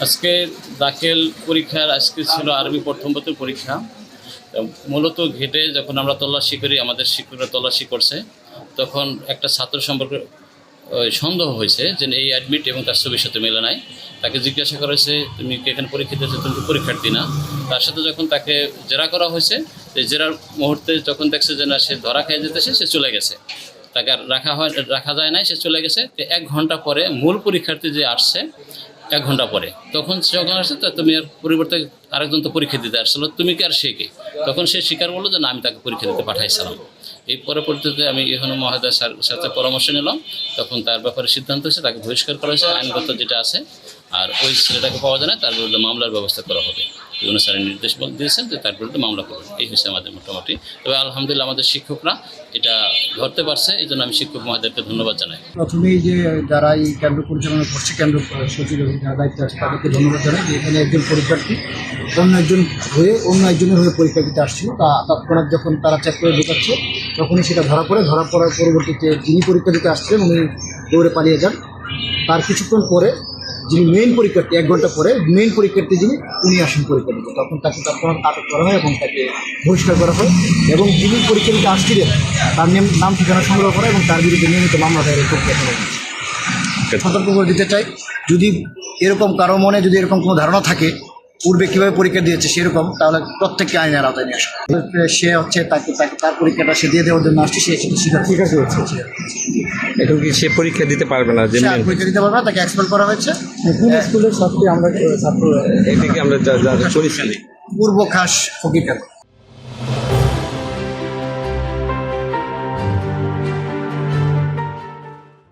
আজকে দাখিল পরীক্ষার আজকে ছিল আরবি প্রথম পত্র পরীক্ষা। মূলত ঘেটে যখন আমরা তল্লাশি করি, আমাদের শিক্ষকরা তল্লাশি করছে, তখন একটা ছাত্র সম্পর্কে সন্দেহ হয়েছে যে এই অ্যাডমিট এবং তার ছবির সাথে মেলে নাই। তাকে জিজ্ঞাসা করা হয়েছে, তুমি কি এখানে পরীক্ষা দিয়েছো, তুমি পরীক্ষার্থী না? তার সাথে যখন তাকে জেরা করা হয়েছে, এই জেরার মুহূর্তে যখন দেখছে যে না, সে ধরা খেয়ে যেতেছে, সে চলে গেছে। তাকে আর রাখা যায় নাই, সে চলে গেছে। 1 ঘন্টা পরে মূল পরীক্ষার্থী যে আসছে, 1 ঘন্টা পরে, তখন সে যখন আসছে, তা তুমি আর পরিবর্তে আরেকজন তো পরীক্ষা দিতে আসছিল, তুমি কি আর সে কে? তখন সে স্বীকার করলো যে না, আমি তাকে পরীক্ষা দিতে পাঠাইছিলাম। এই পরবর্তীতে আমি এখানে মহোদয় সাথে পরামর্শ নিলাম। তখন তার ব্যাপারে সিদ্ধান্ত হয়েছে, তাকে বহিষ্কার করা হয়েছে, আইনগত যেটা আছে। আর ওই ছেলেটাকে পাওয়া যায় না, তার বিরুদ্ধে মামলার ব্যবস্থা করা হবে। বিভিন্ন স্যারের নির্দেশ দিয়েছেন যে তার বিরুদ্ধে মামলা করবেন। এই হচ্ছে আমাদের মোটামুটি। তবে আলহামদুলিল্লাহ আমাদের শিক্ষকরা এটা ধরতে পারছে, এই জন্য আমি শিক্ষক মহোদয়কে ধন্যবাদ জানাই। প্রথমেই যে যারা এই কেন্দ্র পরিচালনা করছে, কেন্দ্র সচিব এবং যারা দায়িত্বে আছে, তাদেরকে ধন্যবাদ জানাই যে এখানে একজন পরীক্ষার্থী অন্য একজনের হয়ে পরীক্ষা দিতে আসছিল। তৎক্ষণাৎ যখন তারা চেক করে ঢোকাচ্ছে, তখনই সেটা ধরা পড়ার পরবর্তীতে যিনি পরীক্ষা দিতে আসছিলেন উনি দৌড়ে পালিয়ে যান। তার কিছুক্ষণ পরে যিনি মেইন পরীক্ষার্থী, 1 ঘন্টা পরে মেইন পরীক্ষার্থী উনি আসেন পরীক্ষা দিতে। তখন তাকে তৎক্ষণাৎ আটক করা হয় এবং তাকে বহিষ্কার করা হয়। এবং যিনি পরীক্ষা দিতে আসছিলেন তার নাম ঠিকানা সংগ্রহ করা এবং তার বিরুদ্ধে নিয়মিত মামলা দায়েরের প্রক্রিয়া করা হয়েছে। সতর্ক করে দিতে চাই, যদি এরকম কারো মনে যদি এরকম কোনো ধারণা থাকে পূর্বে কীভাবে পরীক্ষা দিয়েছে সেরকম, তাহলে প্রত্যেককে আইনের আওতায় নিয়ে আসে। সে হচ্ছে তাকে তার পরীক্ষাটা সে দিয়ে দেওয়ার জন্য আসছে, সে সেটা ঠিক আছে হচ্ছে। এখন কি সে পরীক্ষা দিতে পারবে না? যে পরীক্ষা দিতে পারবে না, তাকে এক্সপেল করা হয়েছে। কোন স্কুলের ছাত্রী আমরা ছাত্র এটা কি আমরা যা করেছি পূর্ব খাস ফকির